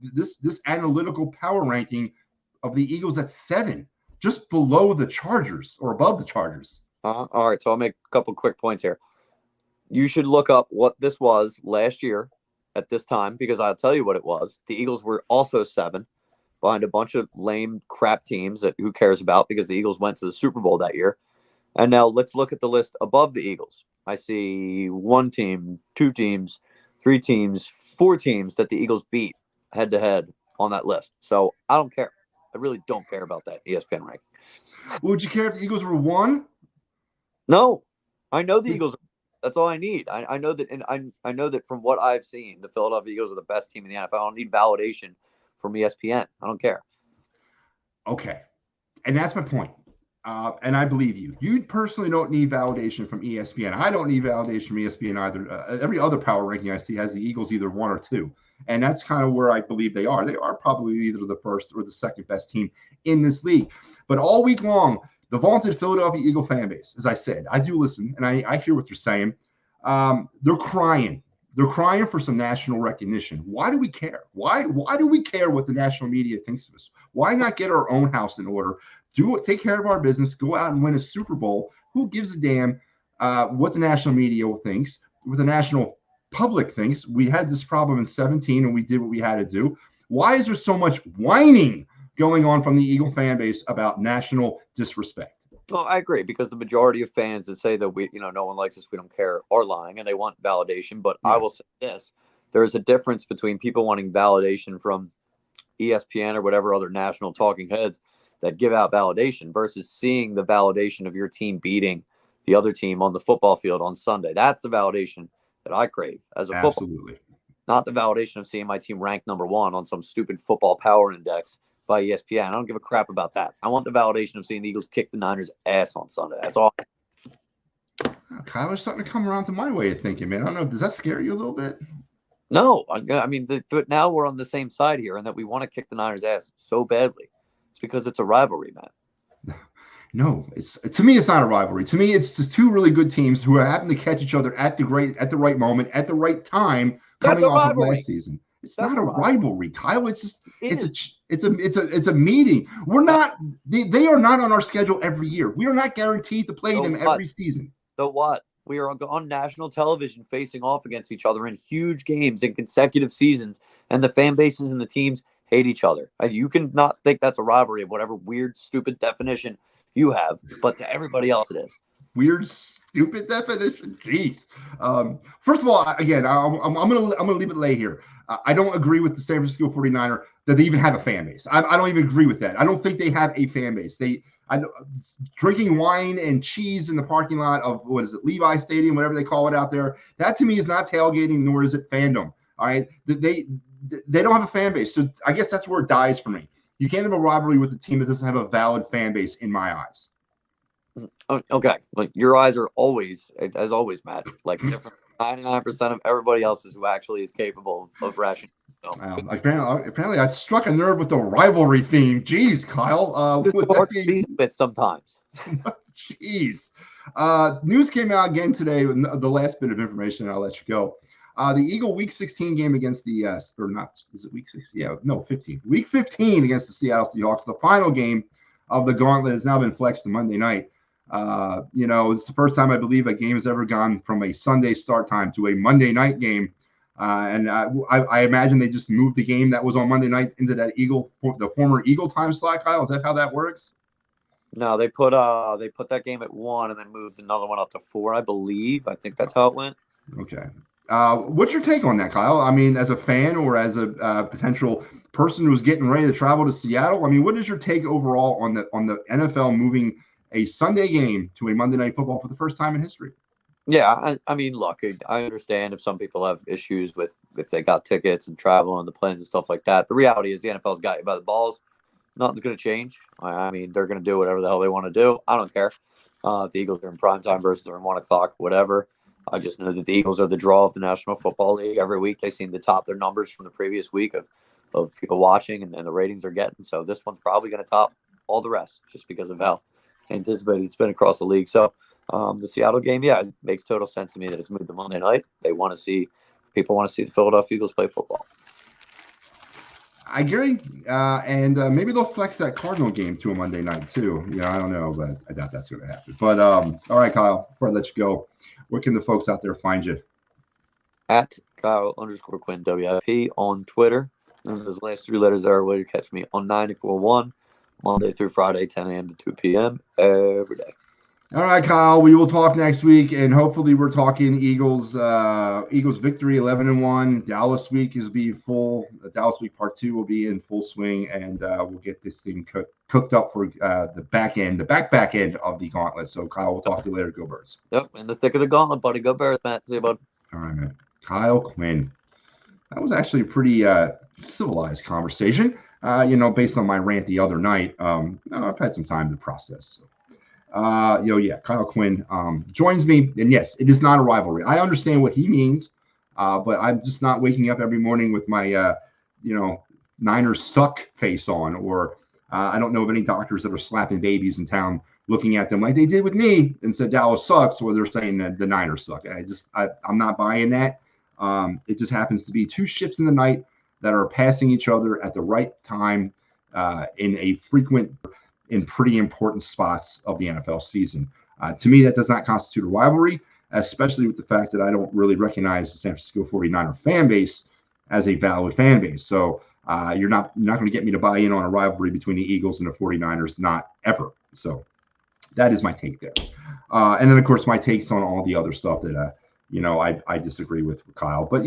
analytical power ranking of the Eagles at 7, just below the Chargers or above the Chargers? All right, so I'll make a couple quick points here. You should look up what this was last year at this time because I'll tell you what it was. The Eagles were also 7 behind a bunch of lame crap teams that who cares about because the Eagles went to the Super Bowl that year. And now let's look at the list above the Eagles. I see 1 team, 2 teams, 3 teams, 4 teams that the Eagles beat head-to-head on that list. So I don't care. I really don't care about that ESPN ranking. Would you care if the Eagles were 1? No. I know the Eagles. That's all I need. I know that, and I know that from what I've seen, the Philadelphia Eagles are the best team in the NFL. I don't need validation from ESPN. I don't care. Okay. And that's my point. And I believe you. You personally don't need validation from ESPN. I don't need validation from ESPN either. Every other power ranking I see has the Eagles either 1 or 2. And that's kind of where I believe they are. They are probably either the first or the second best team in this league. But all week long, the vaunted Philadelphia Eagle fan base, as I said, I do listen and I hear what you're saying. They're crying. They're crying for some national recognition. Why do we care? Why do we care what the national media thinks of us? Why not get our own house in order? Do it, take care of our business, go out and win a Super Bowl. Who gives a damn what the national media thinks, what the national public thinks? We had this problem in 2017 and we did what we had to do. Why is there so much whining going on from the Eagle fan base about national disrespect? Well, I agree because the majority of fans that say that no one likes us, we don't care, are lying and they want validation. But Yeah. I will say this: there's a difference between people wanting validation from ESPN or whatever other national talking heads that give out validation versus seeing the validation of your team beating the other team on the football field on Sunday. That's the validation that I crave as a football. Absolutely. Not the validation of seeing my team ranked number 1 on some stupid football power index by ESPN. I don't give a crap about that. I want the validation of seeing the Eagles kick the Niners' ass on Sunday. That's all. Kyle was starting to come around to my way of thinking, man. I don't know. Does that scare you a little bit? No, I mean, but now we're on the same side here, and that we want to kick the Niners' ass so badly. It's because it's a rivalry, man. No, to me, it's not a rivalry. To me, it's just two really good teams who happen to catch each other at the right moment, at the right time, coming off of last season. It's not a rivalry, Kyle. It's just it's a meeting. We're not. They are not on our schedule every year. We are not guaranteed to play them every season. So what? We are on national television facing off against each other in huge games in consecutive seasons, and the fan bases and the teams hate each other. You can not think that's a rivalry of whatever weird, stupid definition you have, but to everybody else it is. Weird, stupid definition. Jeez. First of all, again, I'm gonna leave it lay here. I don't agree with the San Francisco 49er that they even have a fan base. I don't even agree with that. I don't think they have a fan base. Drinking wine and cheese in the parking lot of, what is it, Levi Stadium, whatever they call it out there. That to me is not tailgating, nor is it fandom. All right. They don't have a fan base. So I guess that's where it dies for me. You can't have a rivalry with a team that doesn't have a valid fan base in my eyes. Okay. Like, your eyes are always, as always, Matt, like different 99% of everybody else's who actually is capable of rationing. So. Apparently, I struck a nerve with the rivalry theme. Jeez, Kyle. Bit sometimes. Jeez. News came out again today. The last bit of information, I'll let you go. The Eagle Week 16 game against the or not? Is it Week 16? Yeah, no, 15. Week 15 against the Seattle Seahawks. The final game of the gauntlet has now been flexed to Monday night. It's the first time I believe a game has ever gone from a Sunday start time to a Monday night game. And I imagine they just moved the game that was on Monday night into that the former Eagle time slot. Kyle, is that how that works? No, they put that game at 1 and then moved another one up to 4, I believe. I think that's how it went. Okay. What's your take on that, Kyle? I mean, as a fan or as a potential person who's getting ready to travel to Seattle, I mean, what is your take overall on the NFL moving a Sunday game to a Monday Night Football for the first time in history? Yeah, I mean, look, I understand if some people have issues with if they got tickets and travel and the planes and stuff like that. The reality is the NFL's got you by the balls. Nothing's going to change. I mean, they're going to do whatever the hell they want to do. I don't care. The Eagles are in primetime versus they're in 1 o'clock, whatever. I just know that the Eagles are the draw of the National Football League. Every week they seem to top their numbers from the previous week of people watching and the ratings they're getting. So this one's probably going to top all the rest just because of how anticipated it's been across the league. So the Seattle game, yeah, it makes total sense to me that it's moved to Monday night. People want to see the Philadelphia Eagles play football. I agree. And maybe they'll flex that Cardinal game to a Monday night too. I don't know, but I doubt that's going to happen. But all right, Kyle, before I let you go, where can the folks out there find you? At Kyle_Quinn WIP on Twitter. And those last 3 letters there are where you catch me on 94.1 Monday through Friday, 10 a.m. to 2 p.m. every day. All right, Kyle, we will talk next week, and hopefully we're talking Eagles victory 11-1. Dallas week is being full. Dallas week part 2 will be in full swing, and we'll get this thing cooked up for the back end of the gauntlet. So, Kyle, we'll talk to you later. Go Birds. Yep, in the thick of the gauntlet, buddy. Go Birds, Matt. See you, bud. All right, man. Kyle Quinn. That was actually a pretty civilized conversation, based on my rant the other night. I've had some time to process. So. Kyle Quinn joins me, and yes, it is not a rivalry. I understand what he means, but I'm just not waking up every morning with my, Niners suck face on, or I don't know of any doctors that are slapping babies in town, looking at them like they did with me and said Dallas sucks, or they're saying that the Niners suck. I'm not buying that. It just happens to be 2 ships in the night that are passing each other at the right time in pretty important spots of the NFL season. To me, that does not constitute a rivalry, especially with the fact that I don't really recognize the San Francisco 49er fan base as a valid fan base. So you're not going to get me to buy in on a rivalry between the Eagles and the 49ers, not ever. So that is my take there. And then, of course, my takes on all the other stuff that, I disagree with Kyle. But,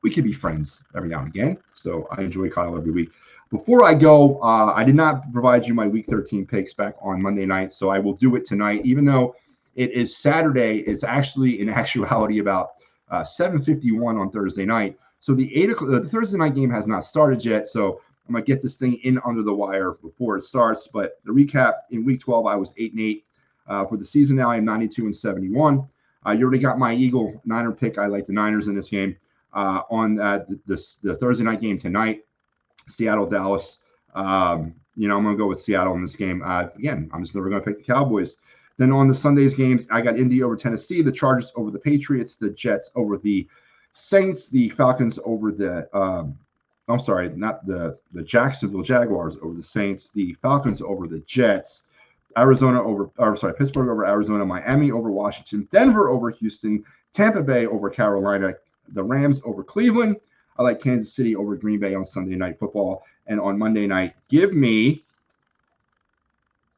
we can be friends every now and again. So I enjoy Kyle every week. Before I go, I did not provide you my Week 13 picks back on Monday night, so I will do it tonight. Even though it is Saturday, it's actually in actuality about 7:51 on Thursday night. So the Thursday night game has not started yet. So I'm gonna get this thing in under the wire before it starts. But the recap: in Week 12, I was 8-8. For the season now, I am 92-71. You already got my Eagle Niner pick. I like the Niners in this game. On the Thursday night game tonight, Seattle, Dallas. I'm going to go with Seattle in this game. Again, I'm just never going to pick the Cowboys. Then on the Sunday's games, I got Indy over Tennessee, the Chargers over the Patriots, the Jets over the Saints, the Falcons over the not the Jacksonville Jaguars over the Saints, the Falcons over the Jets, Pittsburgh over Arizona, Miami over Washington, Denver over Houston, Tampa Bay over Carolina, the Rams over Cleveland. I like Kansas City over Green Bay on Sunday Night Football. And on Monday night, give me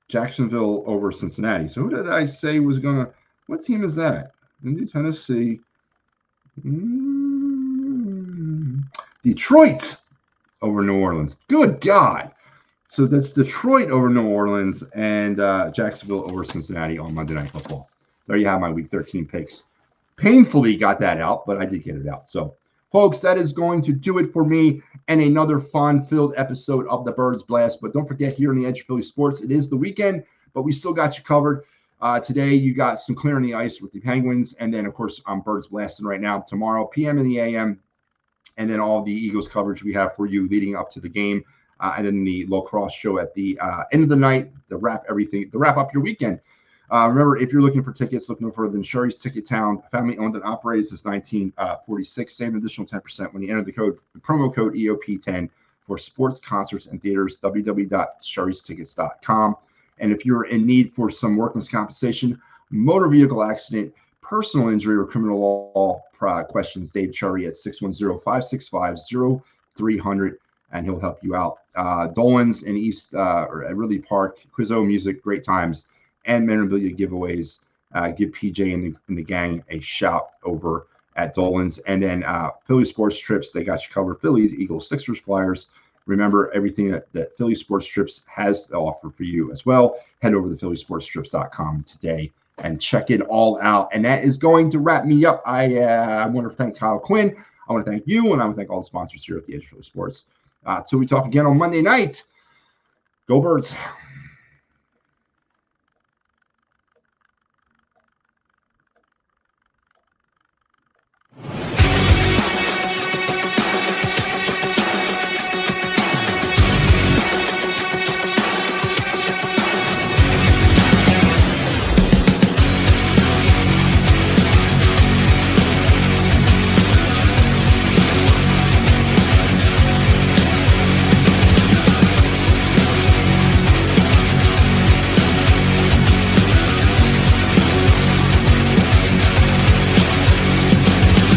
Jacksonville over Cincinnati. So who did I say was going to – what team is that? Indy, Tennessee. Detroit over New Orleans. Good God. So that's Detroit over New Orleans and Jacksonville over Cincinnati on Monday Night Football. There you have my Week 13 picks. Painfully got that out, but I did get it out. So, folks, that is going to do it for me and another fun-filled episode of the Birds Blast. But don't forget, here on the Edge of Philly Sports, it is the weekend, but we still got you covered. Today, you got some clearing the ice with the Penguins. And then, of course, I'm Birds Blasting right now. Tomorrow, PM in the AM. And then all the Eagles coverage we have for you leading up to the game. And then the lacrosse show at the end of the night to wrap up your weekend. Remember, if you're looking for tickets, look no further than Sherry's Ticket Town, family owned and operated since 1946. Save an additional 10% when you enter the promo code EOP10 for sports, concerts, and theaters. www.sherrystickets.com. And if you're in need for some workman's compensation, motor vehicle accident, personal injury, or criminal law questions, Dave Cherry at 610-565-0300. And he'll help you out. Dolan's in East or at Ridley Park, Quizzo Music, great times, and memorabilia giveaways. Give PJ and the gang a shout over at Dolan's. And then Philly Sports Trips, they got you covered. Phillies, Eagles, Sixers, Flyers. Remember, everything that Philly Sports Trips has to offer for you as well. Head over to phillysportstrips.com today and check it all out. And that is going to wrap me up. I want to thank Kyle Quinn. I want to thank you, and I want to thank all the sponsors here at the Edge of Philly Sports. Till we talk again on Monday night, go Birds.